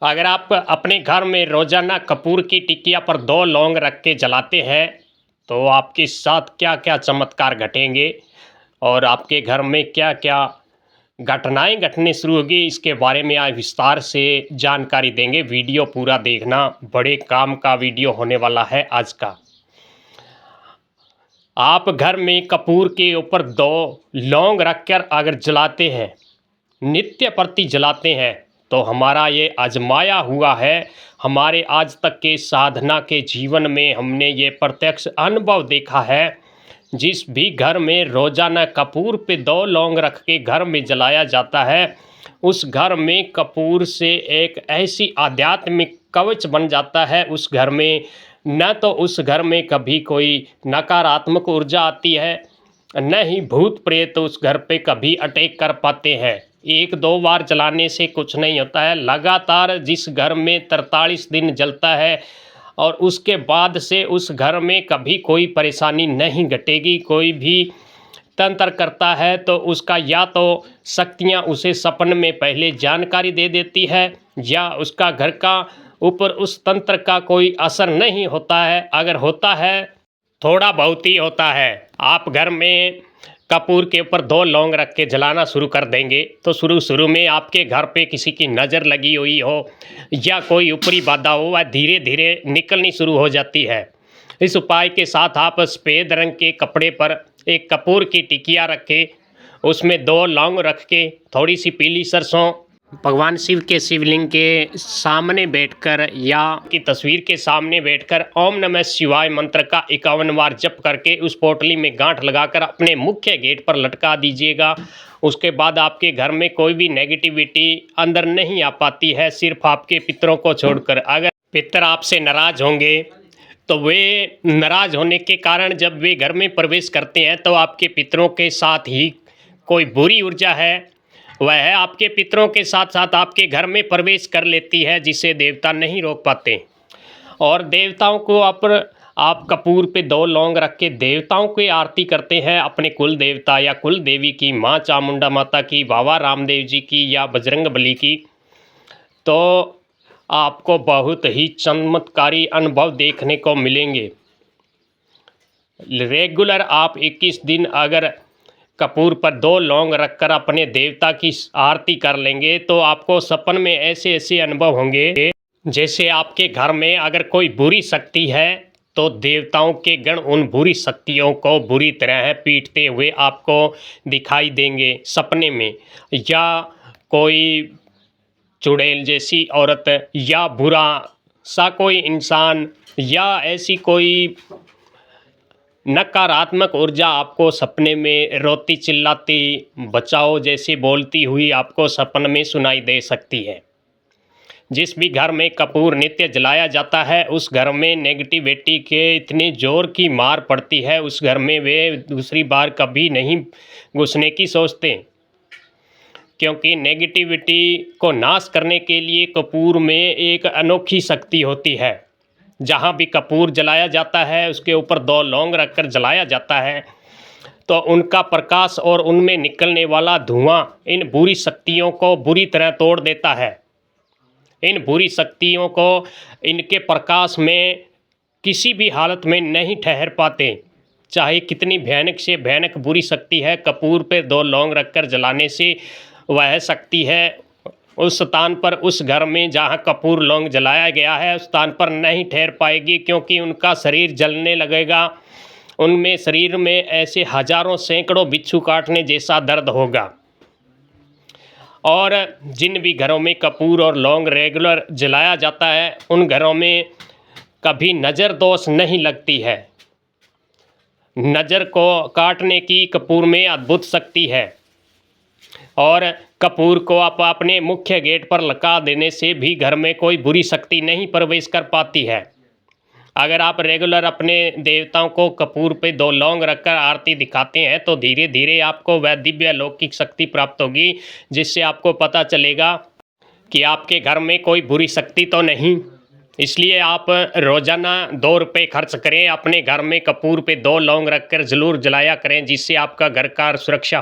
अगर आप अपने घर में रोज़ाना कपूर की टिकिया पर 2 लौंग रख के जलाते हैं, तो आपके साथ क्या-क्या चमत्कार घटेंगे और आपके घर में क्या-क्या घटनाएँ घटने शुरू होगी, इसके बारे में आज विस्तार से जानकारी देंगे। वीडियो पूरा देखना, बड़े काम का वीडियो होने वाला है आज का। आप घर में कपूर के ऊपर 2 लौंग रखकर अगर जलाते हैं, नित्य प्रति जलाते हैं, तो हमारा ये आजमाया हुआ है। हमारे आज तक के साधना के जीवन में हमने ये प्रत्यक्ष अनुभव देखा है। जिस भी घर में रोज़ाना कपूर पे 2 लौंग रख के घर में जलाया जाता है, उस घर में कपूर से एक ऐसी आध्यात्मिक कवच बन जाता है उस घर में। न तो उस घर में कभी कोई नकारात्मक ऊर्जा आती है, न ही भूत प्रेत उस घर पे कभी अटैक कर पाते हैं। 1-2 बार जलाने से कुछ नहीं होता है। लगातार जिस घर में 43 दिन जलता है और उसके बाद से उस घर में कभी कोई परेशानी नहीं घटेगी। कोई भी तंत्र करता है तो उसका या तो शक्तियाँ उसे सपन में पहले जानकारी दे देती है, या उसका घर का ऊपर उस तंत्र का कोई असर नहीं होता है। अगर होता है, थोड़ा बहुत ही होता है। आप घर में कपूर के ऊपर 2 लौंग रख के जलाना शुरू कर देंगे, तो शुरू में आपके घर पे किसी की नज़र लगी हुई हो या कोई ऊपरी बाधा हो, वह धीरे धीरे निकलनी शुरू हो जाती है। इस उपाय के साथ आप सफ़ेद रंग के कपड़े पर एक कपूर की टिकिया रखें, उसमें 2 लौंग रख के थोड़ी सी पीली सरसों भगवान शिव के शिवलिंग के सामने बैठकर या की तस्वीर के सामने बैठकर ओम नमः शिवाय मंत्र का 51 बार जप करके उस पोटली में गांठ लगाकर अपने मुख्य गेट पर लटका दीजिएगा। उसके बाद आपके घर में कोई भी नेगेटिविटी अंदर नहीं आ पाती है, सिर्फ आपके पितरों को छोड़कर। अगर पितर आपसे नाराज़ होंगे तो वे नाराज़ होने के कारण जब वे घर में प्रवेश करते हैं तो आपके पितरों के साथ ही कोई बुरी ऊर्जा है, वह आपके पितरों के साथ साथ आपके घर में प्रवेश कर लेती है, जिसे देवता नहीं रोक पाते। और देवताओं को आप कपूर पे 2 लौंग रख के देवताओं की आरती करते हैं, अपने कुल देवता या कुल देवी की, माँ चामुंडा माता की, बाबा रामदेव जी की या बजरंग बली की, तो आपको बहुत ही चमत्कारी अनुभव देखने को मिलेंगे। रेगुलर आप 21 दिन अगर कपूर पर 2 लौंग रखकर अपने देवता की आरती कर लेंगे, तो आपको सपन में ऐसे ऐसे अनुभव होंगे जैसे आपके घर में अगर कोई बुरी शक्ति है तो देवताओं के गण उन बुरी शक्तियों को बुरी तरह पीटते हुए आपको दिखाई देंगे सपने में। या कोई चुड़ैल जैसी औरत या बुरा सा कोई इंसान या ऐसी कोई नकारात्मक ऊर्जा आपको सपने में रोती चिल्लाती बचाओ जैसे बोलती हुई आपको सपन में सुनाई दे सकती है। जिस भी घर में कपूर नित्य जलाया जाता है, उस घर में नेगेटिविटी के इतने जोर की मार पड़ती है, उस घर में वे दूसरी बार कभी नहीं घुसने की सोचते, क्योंकि नेगेटिविटी को नाश करने के लिए कपूर में एक अनोखी शक्ति होती है। जहाँ भी कपूर जलाया जाता है उसके ऊपर 2 लौंग रखकर जलाया जाता है, तो उनका प्रकाश और उनमें निकलने वाला धुआं इन बुरी शक्तियों को बुरी तरह तोड़ देता है। इन बुरी शक्तियों को इनके प्रकाश में किसी भी हालत में नहीं ठहर पाते, चाहे कितनी भयानक से भयानक बुरी शक्ति है। कपूर पे 2 लौंग रखकर जलाने से वह शक्ति है उस स्थान पर, उस घर में जहाँ कपूर लौंग जलाया गया है उस स्थान पर नहीं ठहर पाएगी, क्योंकि उनका शरीर जलने लगेगा। उनमें शरीर में ऐसे हजारों सैकड़ों बिच्छू काटने जैसा दर्द होगा। और जिन भी घरों में कपूर और लौंग रेगुलर जलाया जाता है उन घरों में कभी नज़र दोष नहीं लगती है। नज़र को काटने की कपूर में अद्भुत शक्ति है, और कपूर को आप अपने मुख्य गेट पर लगा देने से भी घर में कोई बुरी शक्ति नहीं प्रवेश कर पाती है। अगर आप रेगुलर अपने देवताओं को कपूर पे 2 लौंग रखकर आरती दिखाते हैं तो धीरे धीरे आपको वह दिव्य अलौकिक शक्ति प्राप्त होगी, जिससे आपको पता चलेगा कि आपके घर में कोई बुरी शक्ति तो नहीं। इसलिए आप रोज़ाना 2 रुपये खर्च करें, अपने घर में कपूर पे 2 लौंग रखकर ज़रूर जलाया करें, जिससे आपका घर का सुरक्षा